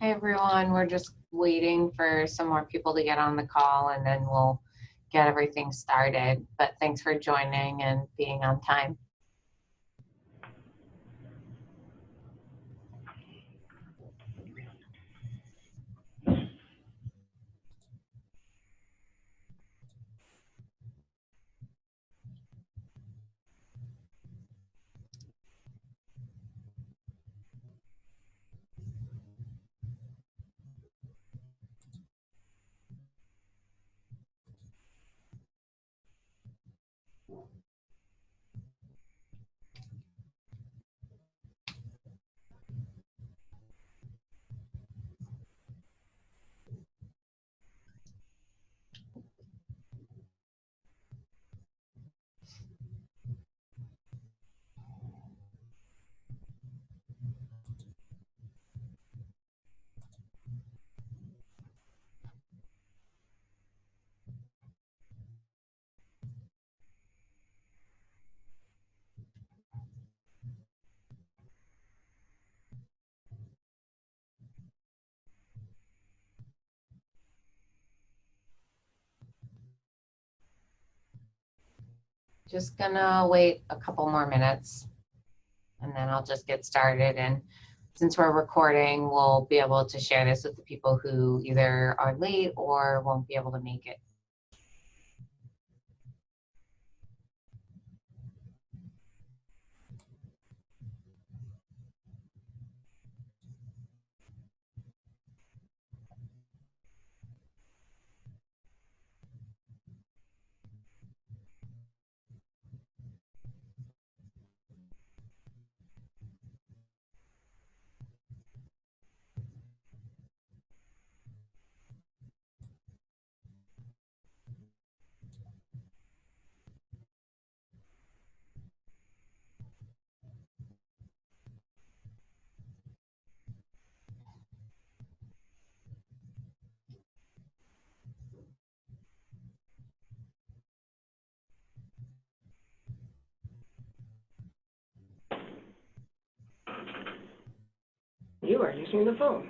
Hey everyone, we're just waiting for some more people to get on the call and then we'll get everything started. But thanks for joining and being on time. Just gonna wait a couple more minutes and then I'll just get started. And since we're recording, we'll be able to share this with the people who either are late or won't be able to make it. You are using the phone.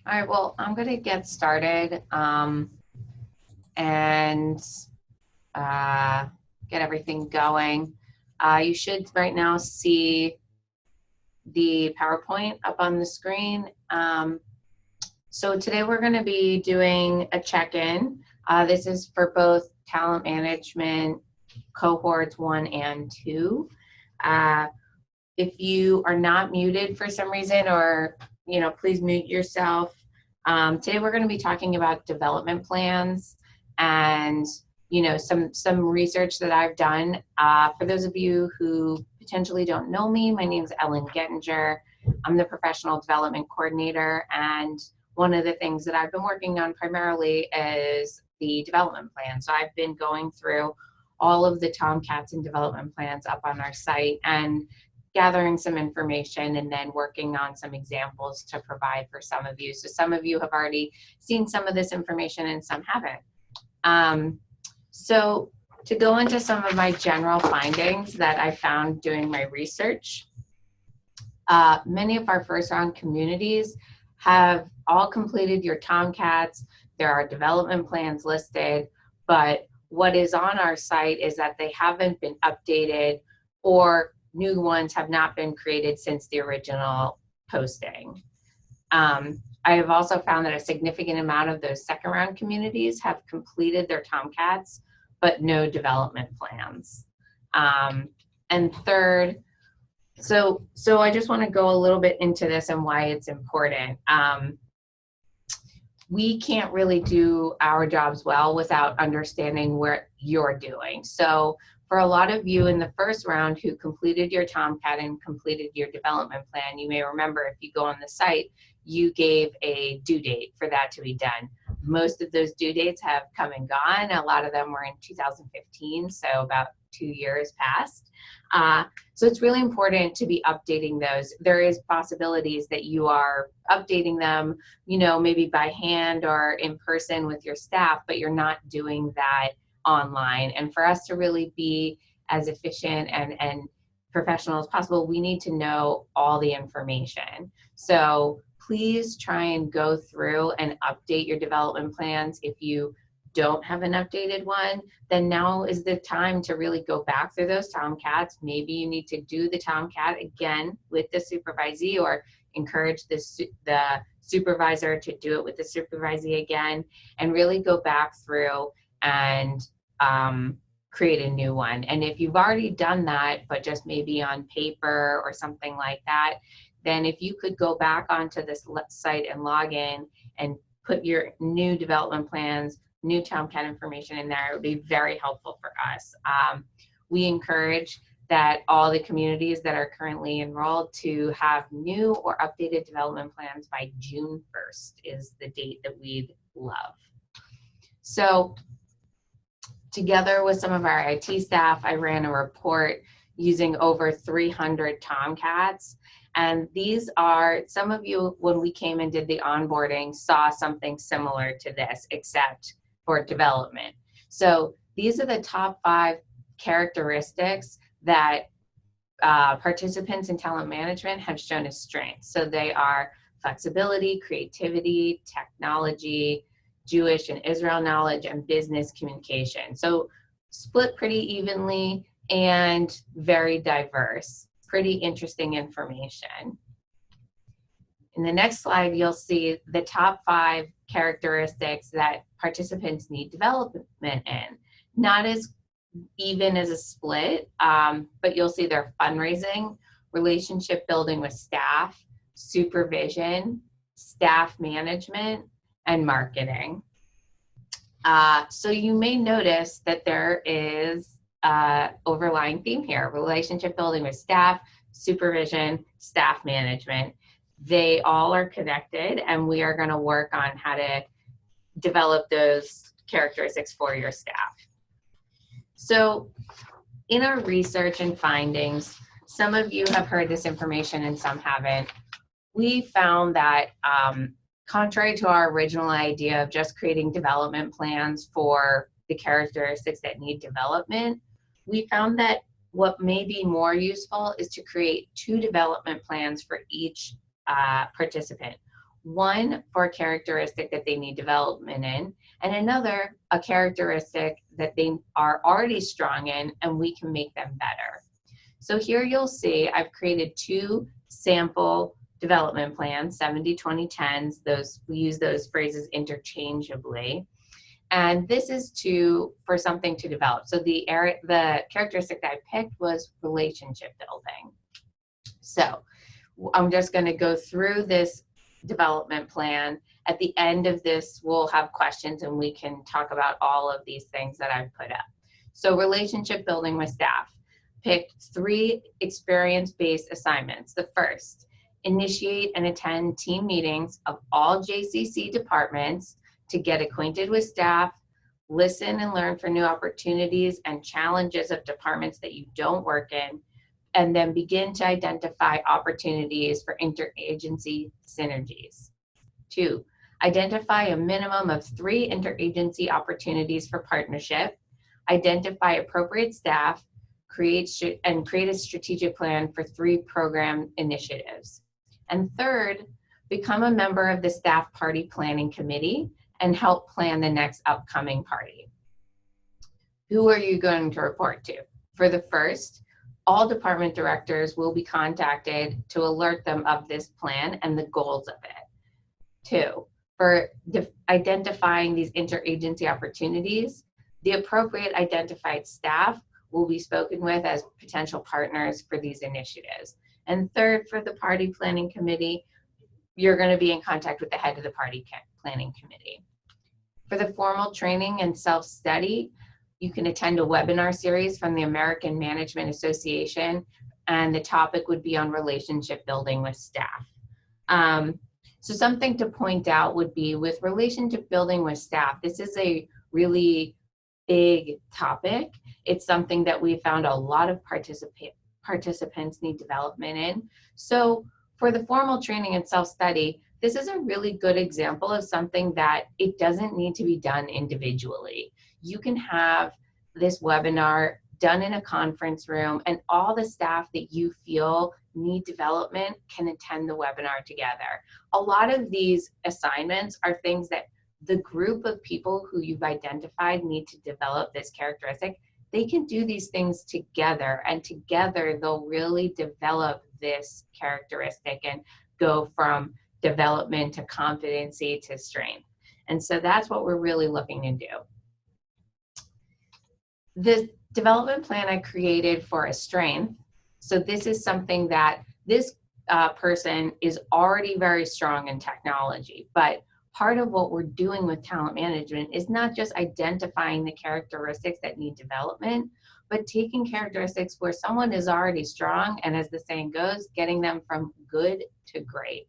All right, well, I'm gonna get started and get everything going. You should right now see the PowerPoint up on the screen. So today we're going to be doing a check-in. This is for both talent management cohorts 1 and 2. If you are not muted for some reason, or please mute yourself. Today we're going to be talking about development plans and some research that I've done. For those of you who potentially don't know me, my name is Ellen Gettinger. I'm the professional development coordinator, and one of the things that I've been working on primarily is the development plan. So I've been going through all of the Tomcats and development plans up on our site and gathering some information and then working on some examples to provide for some of you. So some of you have already seen some of this information and some haven't. So to go into some of my general findings that I found doing my research, many of our first round communities have all completed your Tomcats. There are development plans listed, but what is on our site is that they haven't been updated or new ones have not been created since the original posting. I have also found that a significant amount of those second round communities have completed their Tomcats, but no development plans. And third, so I just want to go a little bit into this and why it's important. We can't really do our jobs well without understanding what you're doing. So for a lot of you in the first round who completed your Tomcat and completed your development plan, you may remember if you go on the site, you gave a due date for that to be done. Most of those due dates have come and gone. A lot of them were in 2015, so about 2 years past. So it's really important to be updating those. There is possibilities that you are updating them, you know, maybe by hand or in person with your staff, but you're not doing that online. And for us to really be as efficient and professional as possible, we need to know all the information. So please try and go through and update your development plans. If you don't have an updated one, then now is the time to really go back through those Tomcats. Maybe you need to do the Tomcat again with the supervisee, or encourage the supervisor to do it with the supervisee again, and really go back through and create a new one. And if you've already done that, but just maybe on paper or something like that, then if you could go back onto this site and log in and put your new development plans, new Tomcat information in there, it would be very helpful for us. We encourage that all the communities that are currently enrolled to have new or updated development plans by June 1st is the date that we'd love. So together with some of our IT staff, I ran a report using over 300 Tomcats. And these are, some of you, when we came and did the onboarding, saw something similar to this, except for development. So these are the top 5 characteristics that participants in talent management have shown as strengths. So they are flexibility, creativity, technology, Jewish and Israel knowledge, and business communication. So split pretty evenly and very diverse. Pretty interesting information. In the next slide, you'll see the top 5 characteristics that participants need development in. Not as even as a split, but you'll see their fundraising, relationship building with staff, supervision, staff management, and marketing. So you may notice that there is an overlying theme here: relationship building with staff, supervision, staff management. They all are connected, and we are going to work on how to develop those characteristics for your staff. So in our research and findings, some of you have heard this information and some haven't. We found that contrary to our original idea of just creating development plans for the characteristics that need development, we found that what may be more useful is to create 2 development plans for each participant. One for a characteristic that they need development in, and another a characteristic that they are already strong in and we can make them better. So here you'll see I've created 2 sample development plans, 70, 20, 10s. Those, we use those phrases interchangeably. And this is for something to develop. So the characteristic that I picked was relationship building. So I'm just going to go through this development plan. At the end of this, we'll have questions and we can talk about all of these things that I've put up. So relationship building with staff. Picked 3 experience-based assignments. The first, initiate and attend team meetings of all JCC departments to get acquainted with staff, listen and learn for new opportunities and challenges of departments that you don't work in, and then begin to identify opportunities for interagency synergies. 2, identify a minimum of 3 interagency opportunities for partnership, identify appropriate staff, create a strategic plan for 3 program initiatives. And third, become a member of the staff party planning committee and help plan the next upcoming party. Who are you going to report to? For the first, all department directors will be contacted to alert them of this plan and the goals of it. 2, for identifying these interagency opportunities, the appropriate identified staff will be spoken with as potential partners for these initiatives. And third, for the party planning committee, you're going to be in contact with the head of the party planning committee. For the formal training and self-study, you can attend a webinar series from the American Management Association, and the topic would be on relationship building with staff. So something to point out would be with relationship building with staff, this is a really big topic. It's something that we found a lot of participants need development in. So for the formal training and self-study, this is a really good example of something that it doesn't need to be done individually. You can have this webinar done in a conference room, and all the staff that you feel need development can attend the webinar together. A lot of these assignments are things that the group of people who you've identified need to develop this characteristic. They can do these things together, and together they'll really develop this characteristic and go from development to competency to strength. And so that's what we're really looking to do. The development plan I created for a strength, so this is something that this person is already very strong in technology, but part of what we're doing with talent management is not just identifying the characteristics that need development, but taking characteristics where someone is already strong, and as the saying goes, getting them from good to great.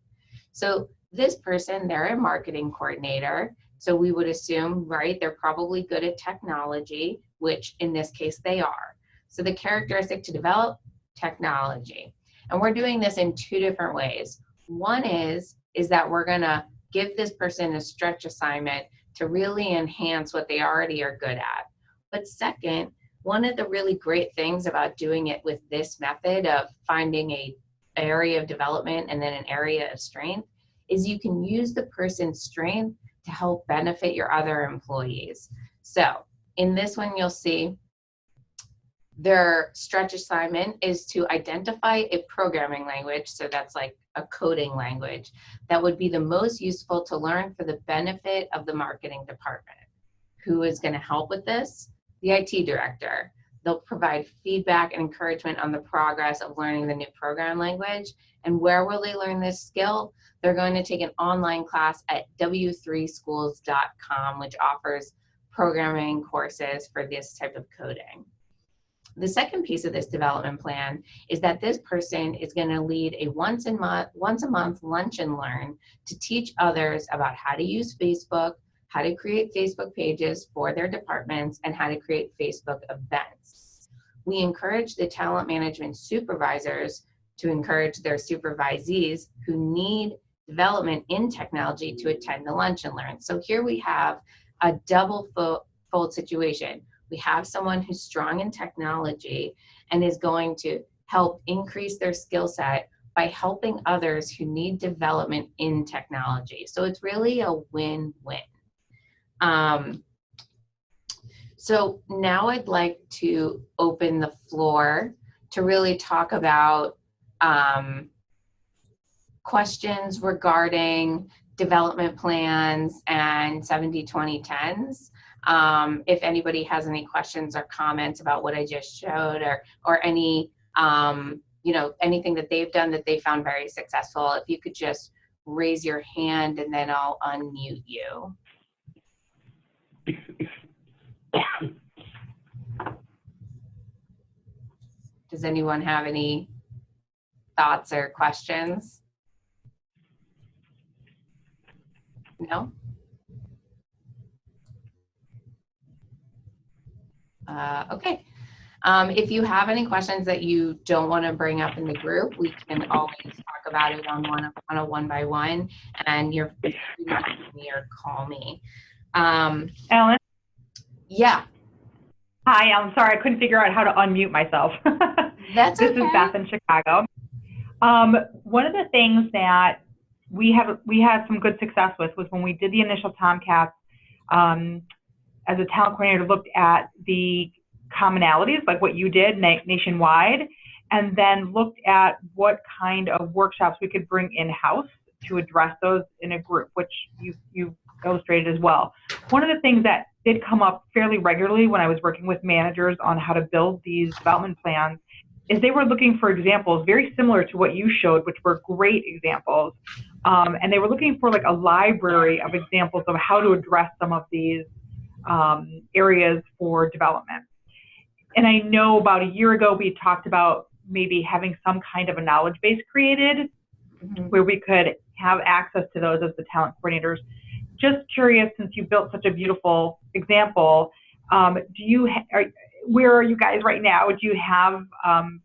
So this person, they're a marketing coordinator. So we would assume, right, they're probably good at technology, which in this case they are. So the characteristic to develop, technology. And we're doing this in two different ways. One is that we're gonna give this person a stretch assignment to really enhance what they already are good at. But second, one of the really great things about doing it with this method of finding an area of development and then an area of strength is you can use the person's strength to help benefit your other employees. So in this one, you'll see their stretch assignment is to identify a programming language, so that's like a coding language, that would be the most useful to learn for the benefit of the marketing department. Who is going to help with this? The IT director. They'll provide feedback and encouragement on the progress of learning the new program language. And where will they learn this skill? They're going to take an online class at w3schools.com, which offers programming courses for this type of coding. The second piece of this development plan is that this person is going to lead a once a month lunch and learn to teach others about how to use Facebook, how to create Facebook pages for their departments, and how to create Facebook events. We encourage the talent management supervisors to encourage their supervisees who need development in technology to attend the lunch and learn. So here we have a double fold situation. We have someone who's strong in technology and is going to help increase their skill set by helping others who need development in technology. So it's really a win-win. So now I'd like to open the floor to really talk about questions regarding development plans and 70-20-10s. If anybody has any questions or comments about what I just showed, or any, anything that they've done that they found very successful, if you could just raise your hand and then I'll unmute you. Does anyone have any thoughts or questions? No? Okay. If you have any questions that you don't want to bring up in the group, we can always talk about it on a one-by-one, and you're free to message me or call me. Ellen? Yeah. Hi, I'm sorry, I couldn't figure out how to unmute myself. That's okay. This is Beth in Chicago. One of the things that we had some good success with was when we did the initial Tomcats, as a talent coordinator, looked at the commonalities, like what you did nationwide, and then looked at what kind of workshops we could bring in-house to address those in a group, which you illustrated as well. One of the things that did come up fairly regularly when I was working with managers on how to build these development plans is they were looking for examples very similar to what you showed, which were great examples. And they were looking for like a library of examples of how to address some of these areas for development. And I know about a year ago we talked about maybe having some kind of a knowledge base created where we could have access to those as the talent coordinators. Just curious, since you built such a beautiful example, Where are you guys right now? Do you have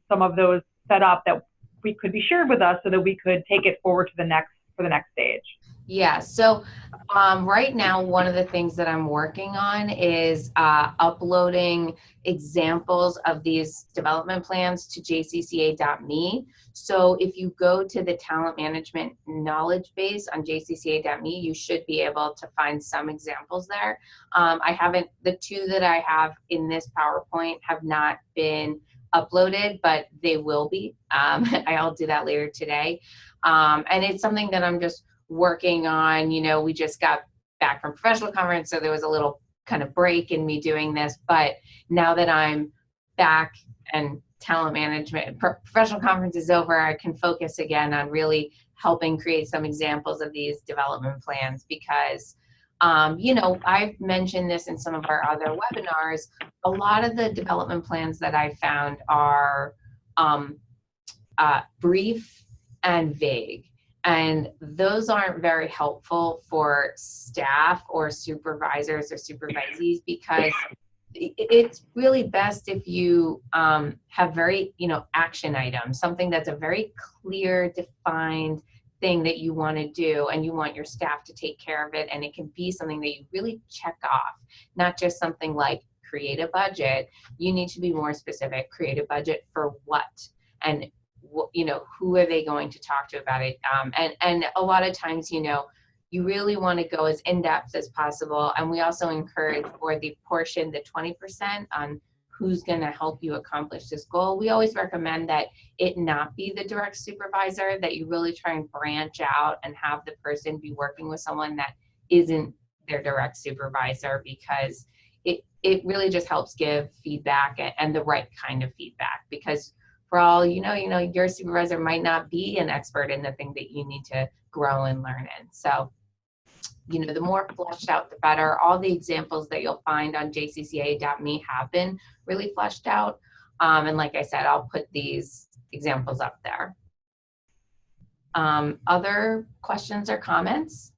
some of those set up that we could be shared with us so that we could take it forward to for the next stage? Yeah, so right now, one of the things that I'm working on is uploading examples of these development plans to jcca.me. So if you go to the talent management knowledge base on jcca.me, you should be able to find some examples there. The two that I have in this PowerPoint have not been uploaded, but they will be. I'll do that later today. And it's something that I'm just working on. We just got back from professional conference, so there was a little kind of break in me doing this, but now that I'm back and talent management, professional conference is over, I can focus again on really helping create some examples of these development plans because, I've mentioned this in some of our other webinars, a lot of the development plans that I found are brief and vague. And those aren't very helpful for staff or supervisors or supervisees because it's really best if you have very, action items, something that's a very clear, defined thing that you want to do and you want your staff to take care of it. And it can be something that you really check off, not just something like create a budget. You need to be more specific. Create a budget for what? And who are they going to talk to about it? And a lot of times, you really want to go as in-depth as possible. And we also encourage for the portion, the 20% on who's going to help you accomplish this goal. We always recommend that it not be the direct supervisor, that you really try and branch out and have the person be working with someone that isn't their direct supervisor, because it really just helps give feedback and the right kind of feedback. Because for all your supervisor might not be an expert in the thing that you need to grow and learn in. So, the more fleshed out, the better. All the examples that you'll find on jcca.me have been really fleshed out. And like I said, I'll put these examples up there. Other questions or comments?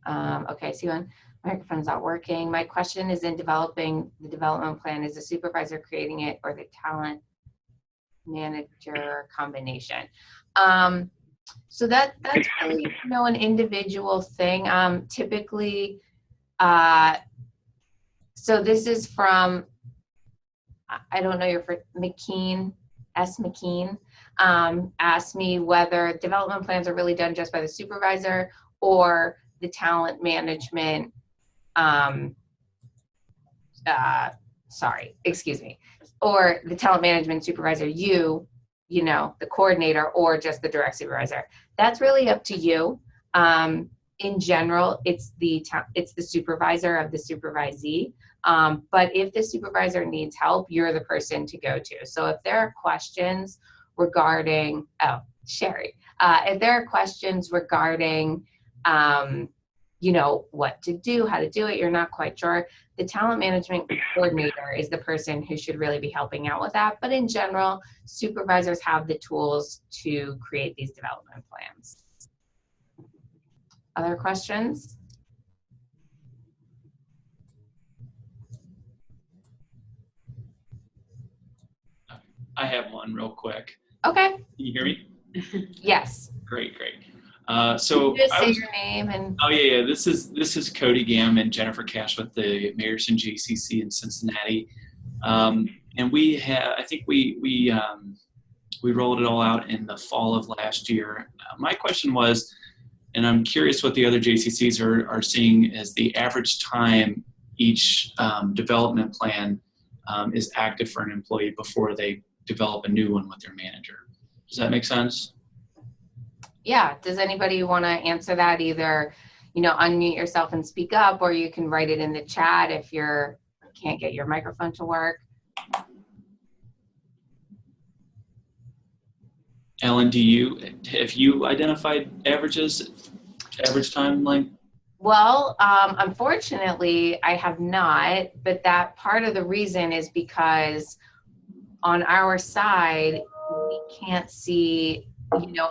Okay, see one. Microphone's not working. My question is, in developing the development plan, is the supervisor creating it or the talent manager combination? So that's really, an individual thing. Typically, so this is from, I don't know your first, McKean, S. McKean, asked me whether development plans are really done just by the supervisor or the talent management or the talent management supervisor, the coordinator, or just the direct supervisor. That's really up to you. In general, it's the supervisor of the supervisee. But if the supervisor needs help, you're the person to go to. So if there are questions regarding, Sherry, if there are questions regarding, what to do, how to do it, you're not quite sure, the talent management coordinator is the person who should really be helping out with that. But in general, supervisors have the tools to create these development plans. Other questions? I have one real quick. Okay. Can you hear me? Yes. Great. So just say your name and. Oh yeah. This is Cody Gamm and Jennifer Cash with the Mayerson JCC in Cincinnati, and I think we rolled it all out in the fall of last year. My question was, and I'm curious what the other JCCs are seeing as the average time each development plan is active for an employee before they develop a new one with their manager. Does that make sense? Yeah. Does anybody want to answer that? Either, unmute yourself and speak up, or you can write it in the chat if you can't get your microphone to work. Ellen, have you identified average timeline? Well, unfortunately, I have not, but that part of the reason is because on our side, we can't see,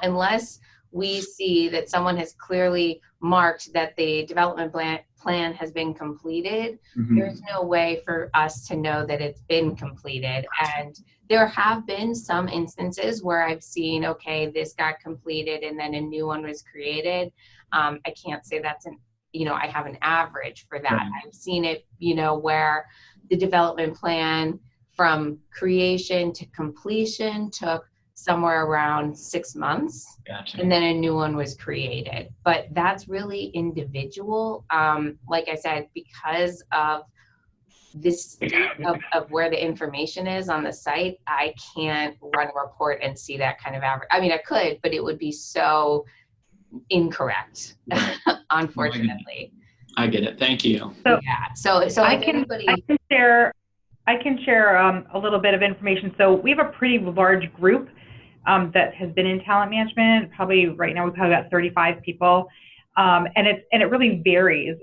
unless we see that someone has clearly marked that the development plan has been completed, there's no way for us to know that it's been completed. And there have been some instances where I've seen, okay, this got completed and then a new one was created. I can't say that's I have an average for that. Right. I've seen it, where the development plan from creation to completion took somewhere around 6 months. Gotcha. And then a new one was created. But that's really individual. Like I said, because of this state of where the information is on the site, I can't run a report and see that kind of average. I mean, I could, but it would be so incorrect, Right. unfortunately. I get it. Thank you. So Yeah. So I if can anybody, I can share a little bit of information. So we have a pretty large group that has been in talent management. Probably right now we've probably got 35 people, and it really varies,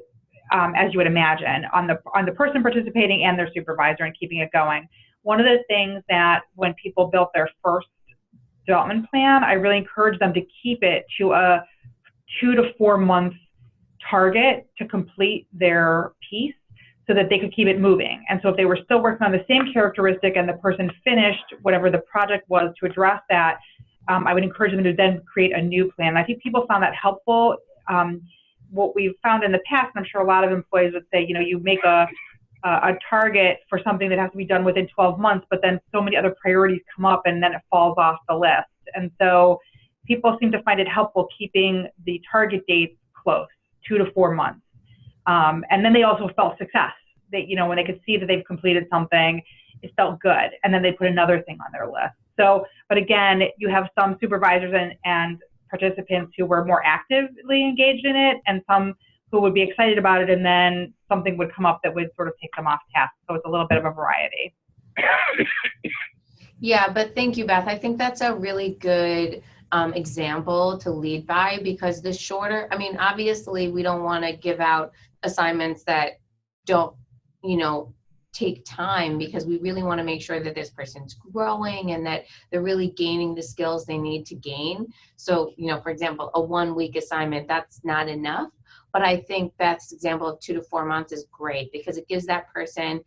as you would imagine, on the person participating and their supervisor and keeping it going. One of the things that when people built their first development plan, I really encourage them to keep it to a 2 to 4 month target to complete their piece, so that they could keep it moving. And so if they were still working on the same characteristic and the person finished whatever the project was to address that, I would encourage them to then create a new plan. I think people found that helpful. What we've found in the past, and I'm sure a lot of employees would say, you make a target for something that has to be done within 12 months, but then so many other priorities come up and then it falls off the list. And so people seem to find it helpful keeping the target dates close, 2 to 4 months. And then they also felt success. They, when they could see that they've completed something, it felt good. And then they put another thing on their list. So, but again, you have some supervisors and participants who were more actively engaged in it, and some who would be excited about it, and then something would come up that would sort of take them off task. So it's a little bit of a variety. Yeah, but thank you, Beth. I think that's a really good example to lead by, because the shorter, obviously we don't want to give out assignments that don't, take time, because we really want to make sure that this person's growing and that they're really gaining the skills they need to gain. So, for example, a 1 week assignment, that's not enough. But I think Beth's example of 2 to 4 months is great, because it gives that person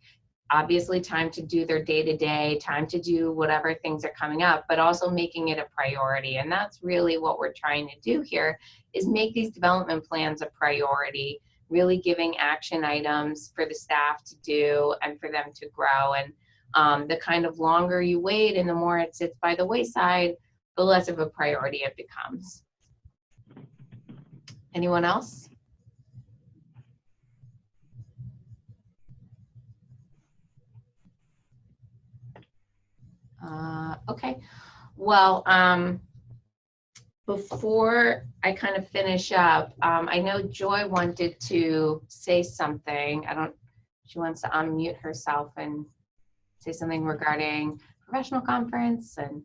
obviously time to do their day-to-day, time to do whatever things are coming up, but also making it a priority. And that's really what we're trying to do here, is make these development plans a priority, really giving action items for the staff to do and for them to grow. And the kind of longer you wait and the more it sits by the wayside, the less of a priority it becomes. Anyone else? Okay, well, before I kind of finish up, I know Joy wanted to say something. She wants to unmute herself and say something regarding professional conference. And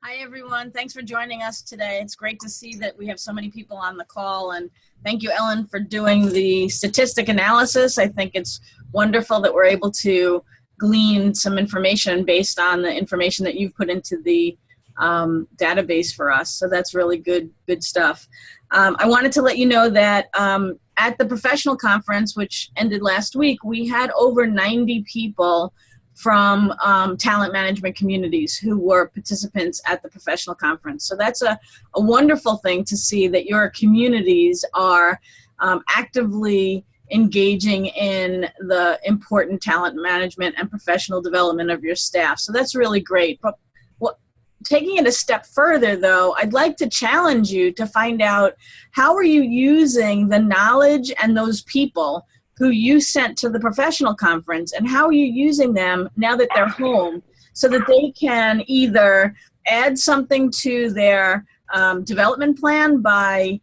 hi, everyone. Thanks for joining us today. It's great to see that we have so many people on the call. And thank you, Ellen, for doing the statistic analysis. I think it's wonderful that we're able to glean some information based on the information that you've put into the database for us. So that's really good stuff. I wanted to let you know that at the professional conference, which ended last week, we had over 90 people from talent management communities who were participants at the professional conference. So that's a wonderful thing to see, that your communities are actively engaging in the important talent management and professional development of your staff. So that's really great. But taking it a step further, though, I'd like to challenge you to find out, how are you using the knowledge and those people who you sent to the professional conference, and how are you using them now that they're home, so that they can either add something to their development plan by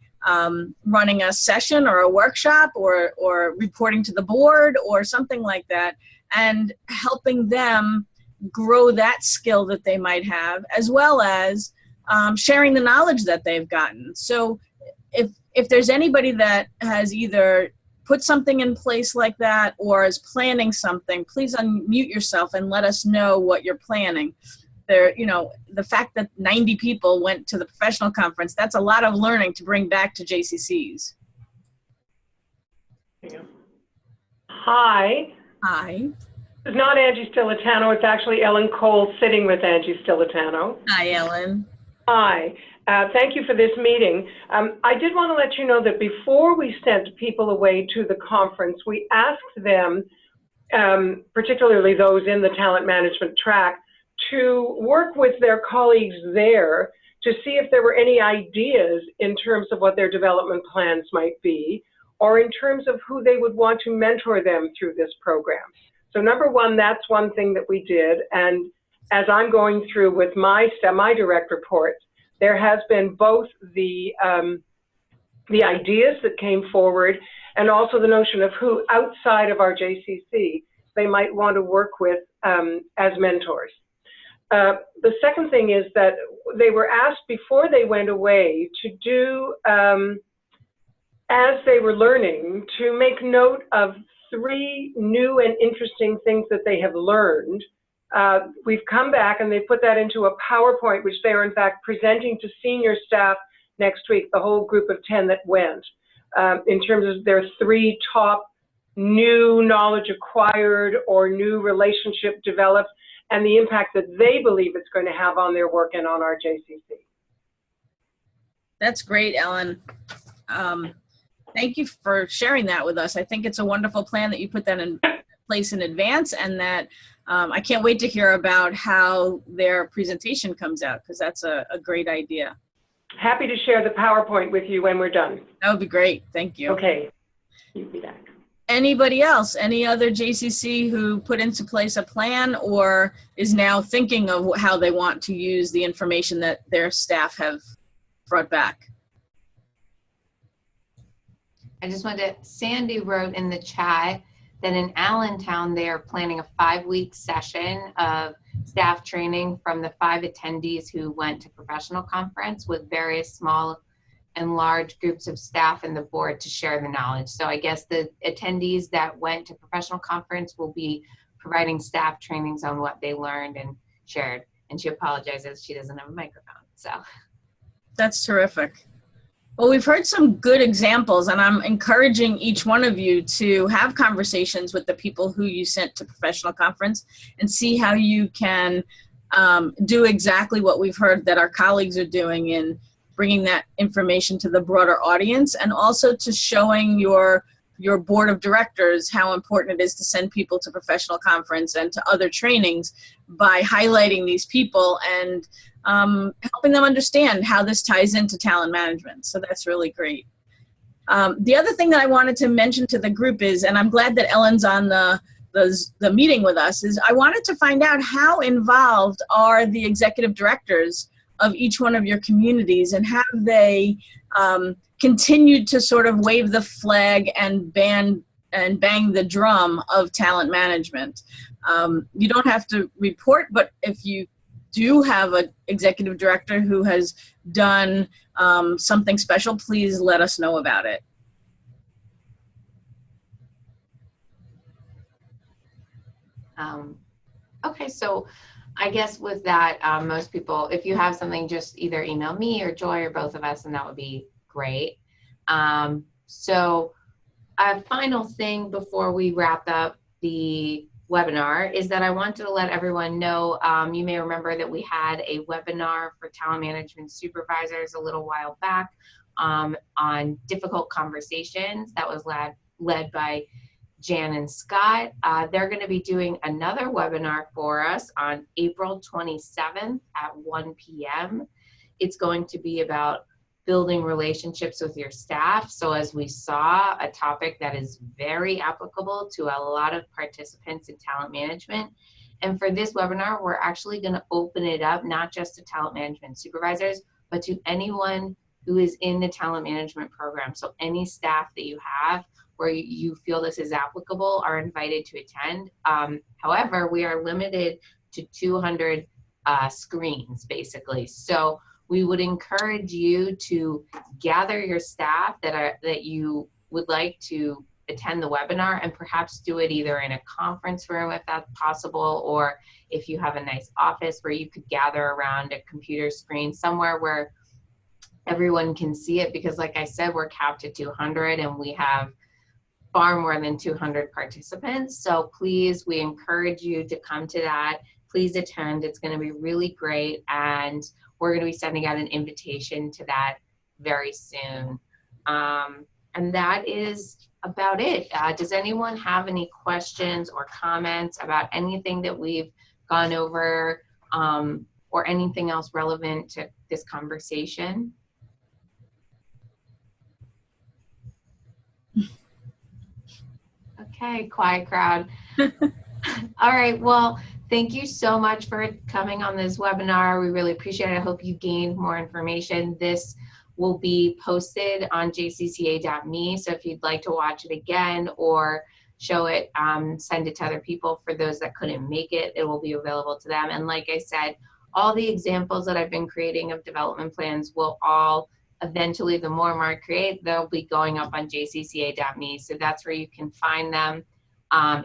running a session or a workshop, or reporting to the board or something like that, and helping them grow that skill that they might have, as well as sharing the knowledge that they've gotten. So if there's anybody that has either put something in place like that or is planning something, please unmute yourself and let us know what you're planning. there, you know, the fact that 90 people went to the professional conference, that's a lot of learning to bring back to JCCs. Hi. Hi. It's not Angie Stilitano. It's actually Ellen Cole sitting with Angie Stilitano. Hi, Ellen. Hi. Thank you for this meeting. I did want to let you know that before we sent people away to the conference, we asked them, particularly those in the talent management track, to work with their colleagues there to see if there were any ideas in terms of what their development plans might be, or in terms of who they would want to mentor them through this program. So number one, that's one thing that we did. And as I'm going through with my direct reports, there has been both the ideas that came forward and also the notion of who outside of our JCC they might want to work with as mentors. The second thing is that they were asked before they went away to do, as they were learning, to make note of 3 new and interesting things that they have learned. We've come back and they put that into a PowerPoint, which they are in fact presenting to senior staff next week, the whole group of 10 that went, in terms of their 3 top new knowledge acquired or new relationship developed, and the impact that they believe it's going to have on their work and on our JCC. That's great, Ellen. Thank you for sharing that with us. I think it's a wonderful plan that you put that in place in advance, and that I can't wait to hear about how their presentation comes out, because that's a great idea. Happy to share the PowerPoint with you when we're done. That would be great. Thank you. Okay. You be back. Anybody else? Any other JCC who put into place a plan or is now thinking of how they want to use the information that their staff have brought back? I just wanted to, Sandy wrote in the chat that in Allentown, they are planning a 5-week session of staff training from the 5 attendees who went to professional conference, with various small and large groups of staff and the board to share the knowledge. So I guess the attendees that went to professional conference will be providing staff trainings on what they learned and shared. And she apologizes, she doesn't have a microphone, so. That's terrific. Well, we've heard some good examples, and I'm encouraging each one of you to have conversations with the people who you sent to professional conference and see how you can do exactly what we've heard that our colleagues are doing in bringing that information to the broader audience, and also to showing your board of directors how important it is to send people to professional conference and to other trainings by highlighting these people and helping them understand how this ties into talent management. So that's really great. The other thing that I wanted to mention to the group is, and I'm glad that Ellen's on the meeting with us, is I wanted to find out how involved are the executive directors of each one of your communities, and have they continued to sort of wave the flag and bang the drum of talent management. You don't have to report, but if you do have an executive director who has done something special, please let us know about it. Okay, so I guess with that, most people, if you have something, just either email me or Joy or both of us, and that would be great. So a final thing before we wrap up the webinar is that I wanted to let everyone know, you may remember that we had a webinar for talent management supervisors a little while back on difficult conversations that was led by Jan and Scott. They're going to be doing another webinar for us on April 27th at 1 p.m. It's going to be about building relationships with your staff. So as we saw, a topic that is very applicable to a lot of participants in talent management. And for this webinar, we're actually going to open it up not just to talent management supervisors, but to anyone who is in the talent management program. So any staff that you have where you feel this is applicable are invited to attend. However, we are limited to 200 screens, basically. So we would encourage you to gather your staff that you would like to attend the webinar, and perhaps do it either in a conference room if that's possible, or if you have a nice office where you could gather around a computer screen somewhere where everyone can see it, because like I said, we're capped at 200 and we have far more than 200 participants. So please, we encourage you to come to that. Please attend. It's going to be really great, and we're going to be sending out an invitation to that very soon. And that is about it. Does anyone have any questions or comments about anything that we've gone over, or anything else relevant to this conversation? Okay, quiet crowd. All right, well, thank you so much for coming on this webinar. We really appreciate it. I hope you gained more information. This will be posted on jcca.me, so if you'd like to watch it again or show it, send it to other people. For those that couldn't make it, it will be available to them. And like I said, all the examples that I've been creating of development plans will all eventually, the more and more I create, they'll be going up on jcca.me. So that's where you can find them.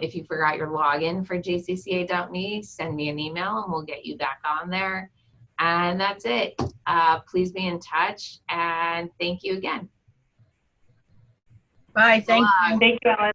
If you forgot your login for jcca.me, send me an email and we'll get you back on there. And that's it. Please be in touch, and thank you again. Bye. Thank you. Thank you, Ellen.